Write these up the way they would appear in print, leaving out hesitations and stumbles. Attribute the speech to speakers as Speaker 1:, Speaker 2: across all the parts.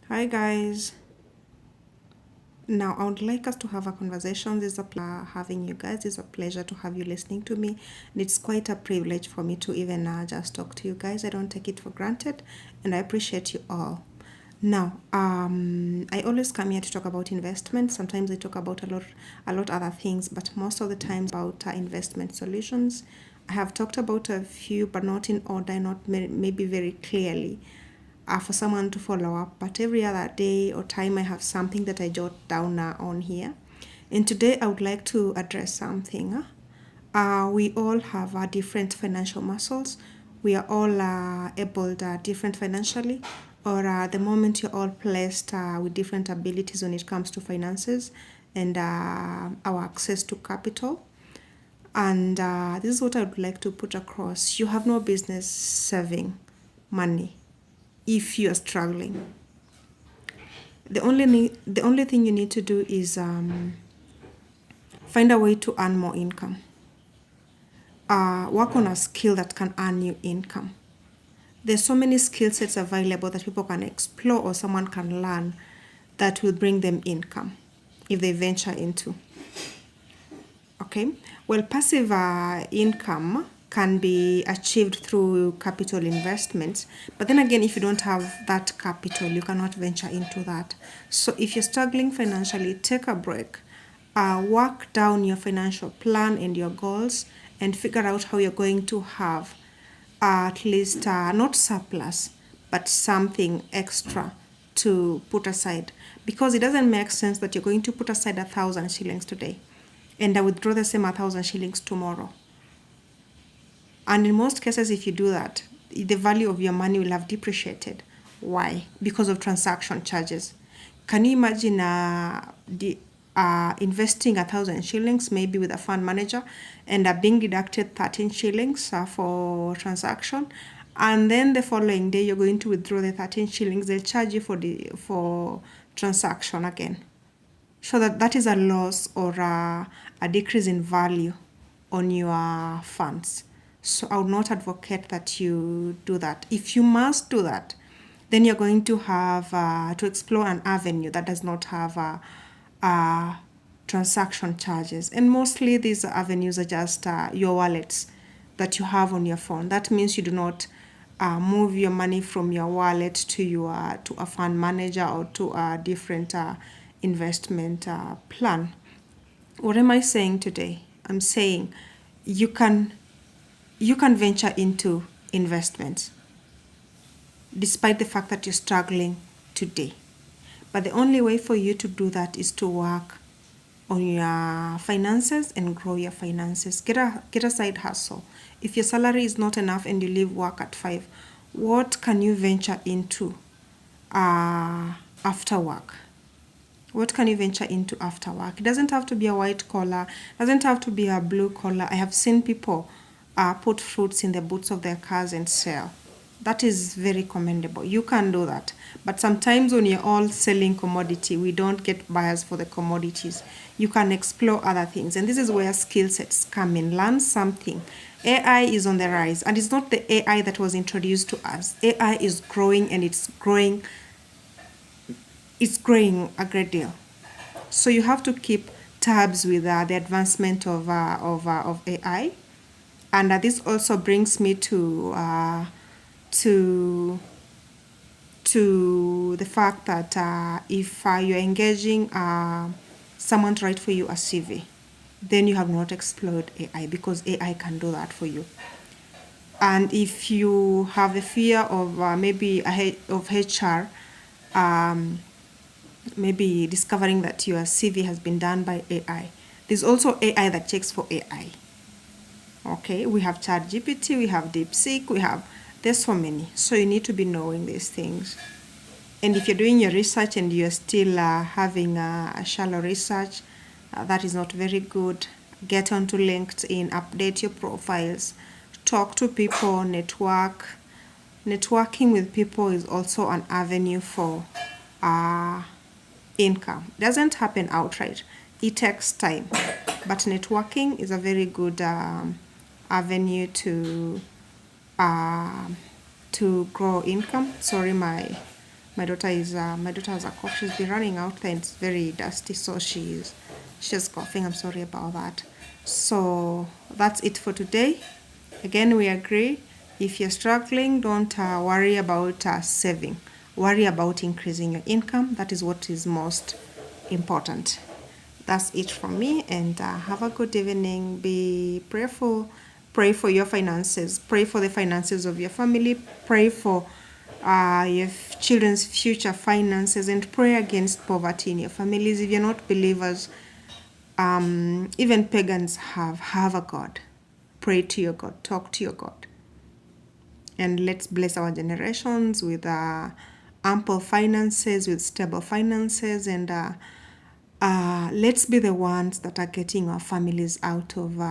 Speaker 1: Hi guys. Now I would like us to have a conversation. This is having you guys. It's a pleasure to have you listening to me. And it's quite a privilege for me to even just talk to you guys. I don't take it for granted, and I appreciate you all. Now, I always come here to talk about investment. Sometimes I talk about a lot other things, but most of the times about investment solutions. I have talked about a few, but not in order, not maybe very clearly for someone to follow up. But every other day or time, I have something that I jot down on here. And today, I would like to address something. We all have different financial muscles. We are all able different financially, or the moment you're all placed with different abilities when it comes to finances and our access to capital. And this is what I would like to put across. You have no business saving money if you are struggling. The only thing you need to do is find a way to earn more income. Work on a skill that can earn you income. There's so many skill sets available that people can explore or someone can learn that will bring them income if they venture into. Okay, well, passive income can be achieved through capital investments, but then again, if you don't have that capital, you cannot venture into that. So if you're struggling financially, take a break, work down your financial plan and your goals, and figure out how you're going to have at least not surplus, but something extra to put aside, because it doesn't make sense that you're going to put aside 1,000 shillings today and I withdraw the same 1,000 shillings tomorrow. And in most cases, if you do that, the value of your money will have depreciated. Why? Because of transaction charges. Can you imagine investing 1,000 shillings maybe with a fund manager and being deducted 13 shillings for transaction, and then the following day you're going to withdraw the 13 shillings, they'll charge you for transaction again. So that is a loss or a decrease in value on your funds. So I would not advocate that you do that. If you must do that, then you're going to have to explore an avenue that does not have transaction charges. And mostly these avenues are just your wallets that you have on your phone. That means you do not move your money from your wallet to a fund manager or to a different investment plan. What am I saying today? I'm saying you can you can venture into investments despite the fact that you're struggling today. But the only way for you to do that is to work on your finances and grow your finances. Get a side hustle. If your salary is not enough and you leave work at 5, what can you venture into after work? What can you venture into after work? It doesn't have to be a white collar, doesn't have to be a blue collar. I have seen people put fruits in the boots of their cars and sell. That is very commendable. You can do that. But sometimes when you're all selling commodity, we don't get buyers for the commodities. You can explore other things. And this is where skill sets come in. Learn something. AI is on the rise. And it's not the AI that was introduced to us. AI is growing, and it's growing a great deal. So you have to keep tabs with the advancement of AI. And this also brings me to to the fact that if you're engaging someone to write for you a CV, then you have not explored AI, because AI can do that for you. And if you have a fear of maybe of HR, um, maybe discovering that your CV has been done by AI, there's also AI that checks for AI. Okay, we have ChatGPT, we have DeepSeek, there's so many. So you need to be knowing these things. And if you're doing your research and you're still having a shallow research, that is not very good. Get onto LinkedIn, update your profiles, talk to people, network. Networking with people is also an avenue for uh, income. It doesn't happen outright, it takes time. But networking is a very good avenue um, to grow income. Sorry, My daughter has a cough. She's been running out there and it's very dusty, so she's just coughing. I'm sorry about that. So that's it for today. Again, we agree, if you're struggling, don't worry about saving. Worry about increasing your income. That is what is most important. That's it from me, and have a good evening. Be prayerful. Pray for your finances. Pray for the finances of your family. Pray for your children's future finances, and pray against poverty in your families. If you're not believers, even pagans have a God. Pray to your God. Talk to your God. And let's bless our generations with ample finances, with stable finances, and let's be the ones that are getting our families out of,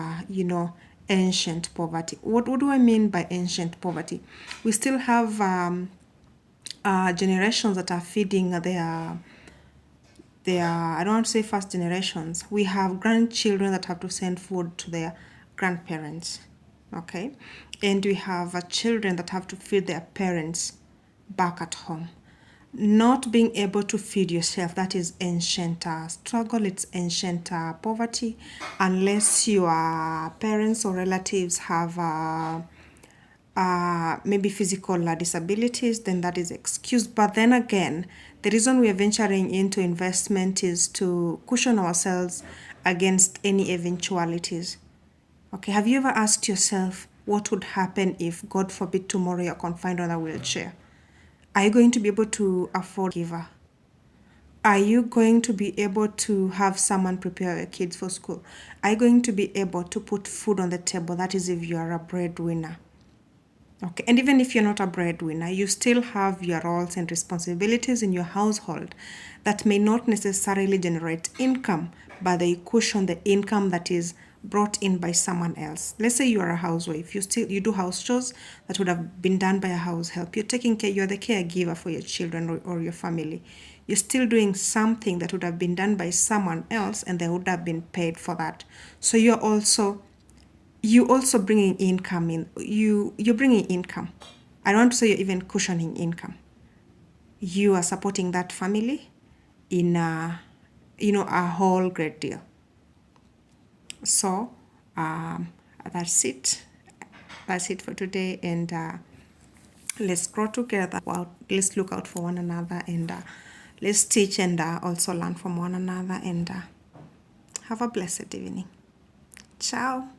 Speaker 1: ancient poverty. What do I mean by ancient poverty? We still have generations that are feeding their, I don't want to say first generations. We have grandchildren that have to send food to their grandparents, okay? And we have children that have to feed their parents back at home. Not being able to feed yourself, that is ancient struggle, it's ancient poverty, unless your parents or relatives have maybe physical disabilities, then that is excused. But then again, the reason we are venturing into investment is to cushion ourselves against any eventualities. Okay, have you ever asked yourself what would happen if, God forbid, tomorrow you're confined on a wheelchair? Are you going to be able to afford a giver? Are you going to be able to have someone prepare your kids for school? Are you going to be able to put food on the table? That is if you are a breadwinner. Okay, and even if you're not a breadwinner, you still have your roles and responsibilities in your household that may not necessarily generate income, but they cushion the income that is brought in by someone else. Let's say you are a housewife, you do house chores that would have been done by a house help. You're the caregiver for your children or your family. You're still doing something that would have been done by someone else, and they would have been paid for that. So you also bringing income in. You're bringing income. I don't want to say you're even cushioning income. You are supporting that family in a whole great deal. So that's it. That's it for today, and let's grow together. Well, let's look out for one another, and let's teach and also learn from one another, and have a blessed evening. Ciao.